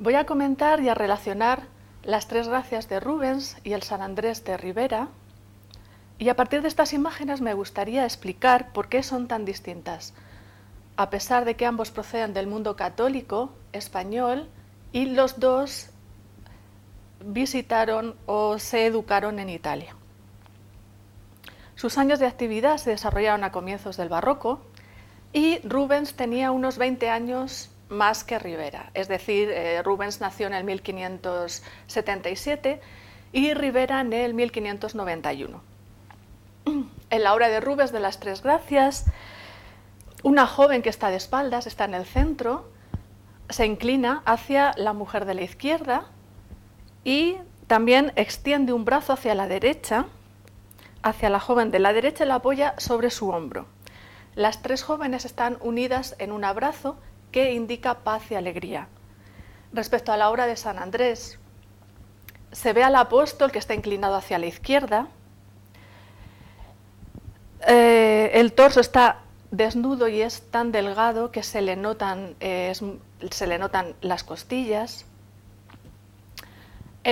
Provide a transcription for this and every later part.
Voy a comentar y a relacionar las Tres Gracias de Rubens y el San Andrés de Ribera, y a partir de estas imágenes me gustaría explicar por qué son tan distintas, a pesar de que ambos proceden del mundo católico español y los dos visitaron o se educaron en Italia. Sus años de actividad se desarrollaron a comienzos del Barroco y Rubens tenía unos 20 años más que Ribera, es decir, Rubens nació en el 1577 y Ribera en el 1591. En la obra de Rubens de las Tres Gracias, una joven que está de espaldas, está en el centro, se inclina hacia la mujer de la izquierda y también extiende un brazo hacia la derecha, hacia la joven de la derecha y la apoya sobre su hombro. Las tres jóvenes están unidas en un abrazo que indica paz y alegría. Respecto a la obra de San Andrés, se ve al apóstol que está inclinado hacia la izquierda, el torso está desnudo y es tan delgado que se le notan las costillas.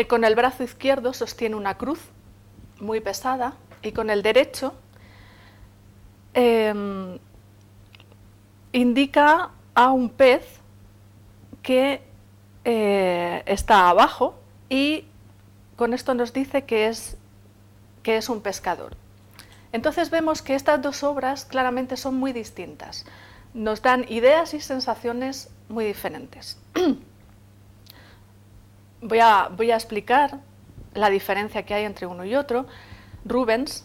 Con el brazo izquierdo sostiene una cruz muy pesada y con el derecho indica a un pez que está abajo y con esto nos dice que es un pescador. Entonces vemos que estas dos obras claramente son muy distintas, nos dan ideas y sensaciones muy diferentes. Voy a explicar la diferencia que hay entre uno y otro. Rubens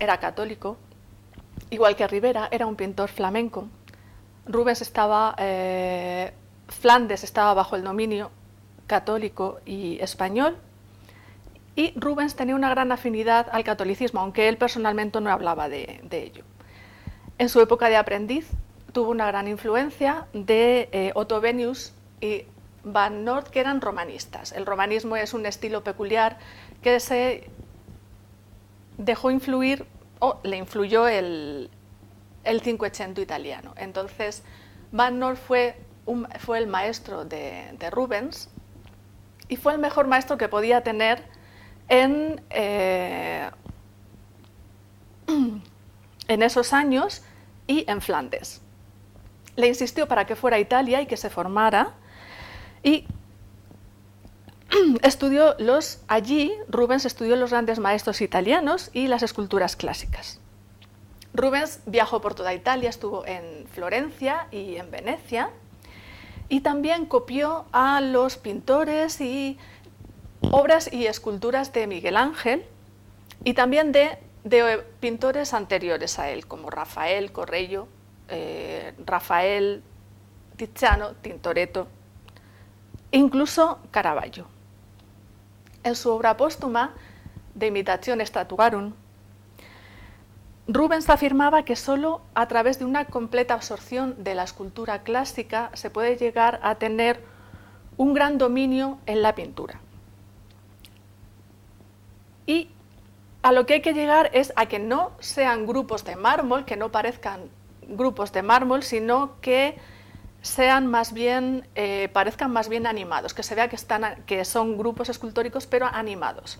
era católico, igual que Ribera, era un pintor flamenco. Flandes estaba bajo el dominio católico y español, y Rubens tenía una gran afinidad al catolicismo, aunque él personalmente no hablaba de ello. En su época de aprendiz tuvo una gran influencia de Otto Benius y Van Noort, que eran romanistas. El romanismo es un estilo peculiar que se dejó influir, o le influyó el Cinquecento italiano. Entonces, Van Noort fue el maestro de Rubens y fue el mejor maestro que podía tener en esos años y en Flandes. Le insistió para que fuera a Italia y que se formara, y allí Rubens estudió los grandes maestros italianos y las esculturas clásicas. Rubens viajó por toda Italia, estuvo en Florencia y en Venecia, y también copió a los pintores y obras y esculturas de Miguel Ángel y también de pintores anteriores a él, como Rafael, Correggio, Rafael, Tiziano, Tintoretto, incluso Caravaggio. En su obra póstuma, De Imitatio Statuarum, Rubens afirmaba que solo a través de una completa absorción de la escultura clásica se puede llegar a tener un gran dominio en la pintura. Y a lo que hay que llegar es a que no sean grupos de mármol, que no parezcan grupos de mármol, sino que sean más bien, parezcan más bien animados, que se vea que son grupos escultóricos pero animados.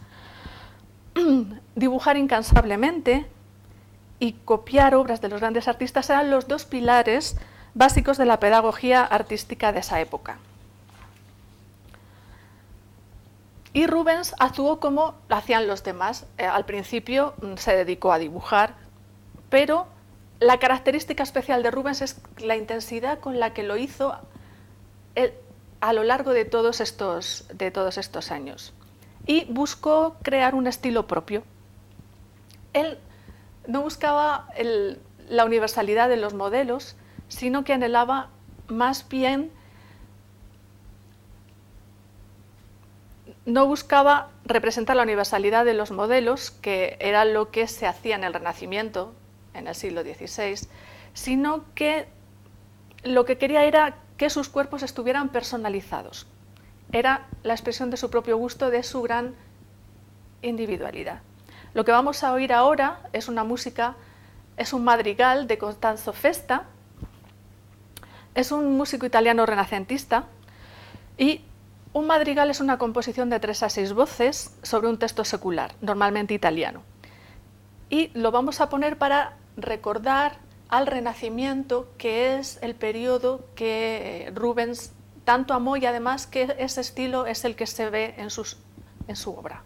Dibujar incansablemente y copiar obras de los grandes artistas eran los dos pilares básicos de la pedagogía artística de esa época. Y Rubens actuó como lo hacían los demás. Al principio se dedicó a dibujar, pero la característica especial de Rubens es la intensidad con la que lo hizo a lo largo de todos estos años. Y buscó crear un estilo propio. Él no buscaba la universalidad de los modelos, sino que anhelaba más bien, no buscaba representar la universalidad de los modelos, que era lo que se hacía en el Renacimiento, en el siglo XVI, sino que lo que quería era que sus cuerpos estuvieran personalizados. Era la expresión de su propio gusto, de su gran individualidad. Lo que vamos a oír ahora es un madrigal de Costanzo Festa, Es un músico italiano renacentista y un madrigal es una composición de 3 a 6 voces sobre un texto secular, normalmente italiano. Y lo vamos a poner para recordar al Renacimiento, que es el periodo que Rubens tanto amó y además que ese estilo es el que se ve en su obra.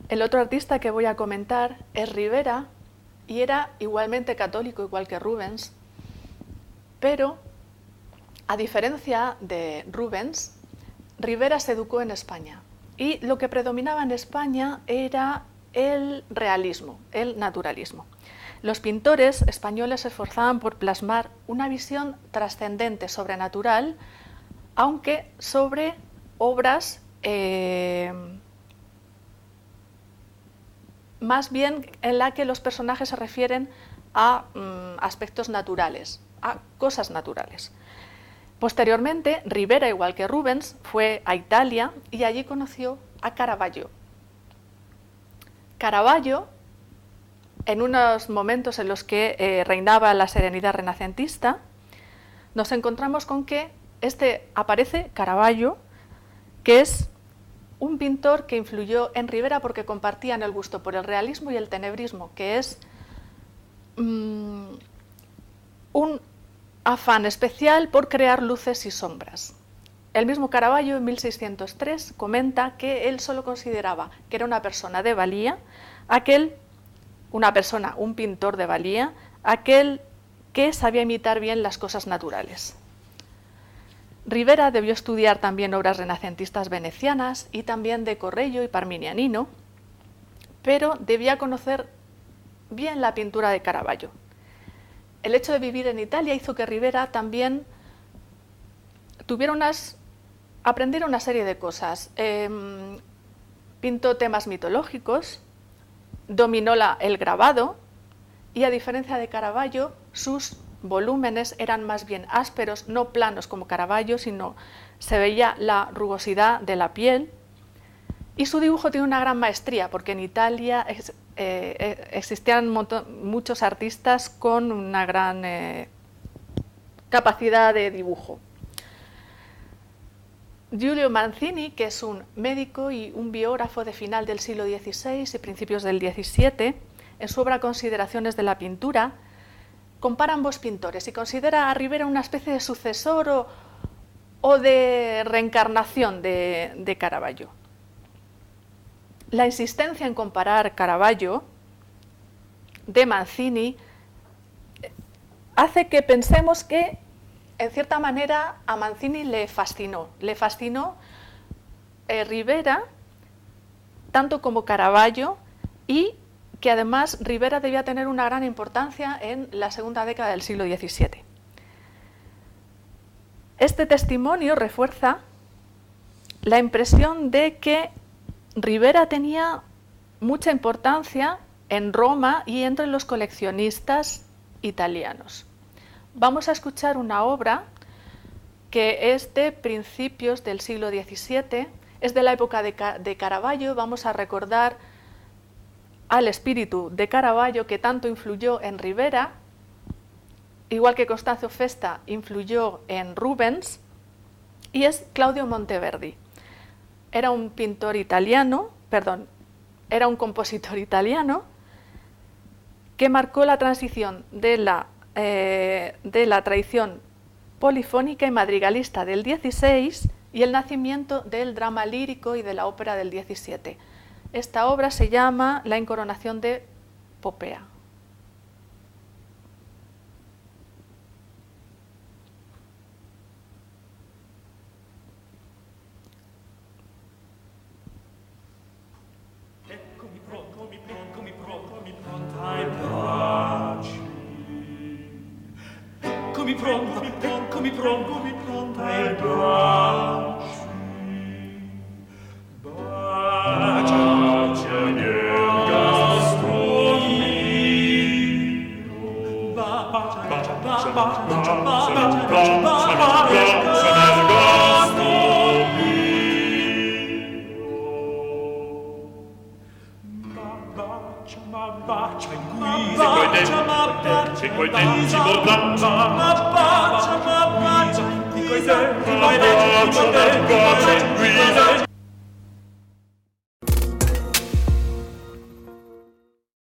El otro artista que voy a comentar es Ribera, y era igualmente católico, igual que Rubens, pero a diferencia de Rubens, Ribera se educó en España, y lo que predominaba en España era el realismo, el naturalismo. Los pintores españoles se esforzaban por plasmar una visión trascendente, sobrenatural, aunque sobre obras más bien en la que los personajes se refieren a aspectos naturales, a cosas naturales. Posteriormente, Ribera, igual que Rubens, fue a Italia y allí conoció a Caravaggio. Caravaggio, en unos momentos en los que reinaba la serenidad renacentista, nos encontramos con que aparece Caravaggio, que es un pintor que influyó en Ribera porque compartían el gusto por el realismo y el tenebrismo, que es un afán especial por crear luces y sombras. El mismo Caravaggio en 1603 comenta que él solo consideraba que era una persona de valía, un pintor de valía, aquel que sabía imitar bien las cosas naturales. Ribera debió estudiar también obras renacentistas venecianas y también de Correggio y Parmigianino, pero debía conocer bien la pintura de Caravaggio. El hecho de vivir en Italia hizo que Ribera también aprendiera una serie de cosas. Pintó temas mitológicos, dominó el grabado y, a diferencia de Caravaggio, sus volúmenes eran más bien ásperos, no planos como Caravaggio, sino se veía la rugosidad de la piel, y su dibujo tiene una gran maestría, porque en Italia existían muchos artistas con una gran capacidad de dibujo. Giulio Mazzini, que es un médico y un biógrafo de final del siglo XVI y principios del XVII, en su obra Consideraciones de la pintura, compara ambos pintores y considera a Ribera una especie de sucesor o de reencarnación de Caravaggio. La insistencia en comparar Caravaggio de Mazzini hace que pensemos que, en cierta manera, a Mazzini le fascinó Ribera tanto como Caravaggio, y que además Ribera debía tener una gran importancia en la segunda década del siglo XVII. Este testimonio refuerza la impresión de que Ribera tenía mucha importancia en Roma y entre los coleccionistas italianos. Vamos a escuchar una obra que es de principios del siglo XVII, es de la época de Caravaggio. Vamos a recordar al espíritu de Caravaggio, que tanto influyó en Ribera, igual que Costanzo Festa influyó en Rubens, y es Claudio Monteverdi. era un pintor italiano, perdón, era un compositor italiano que marcó la transición de la tradición polifónica y madrigalista del XVI y el nacimiento del drama lírico y de la ópera del XVII. Esta obra se llama La Incoronación de Popea. Eccomi pronto ai baci. Bacia nel gasto mio. Bacia nel gasto mio. Bacia in guisa, e coi denti mordanda. Bacia in guisa, e coi denti mordanda.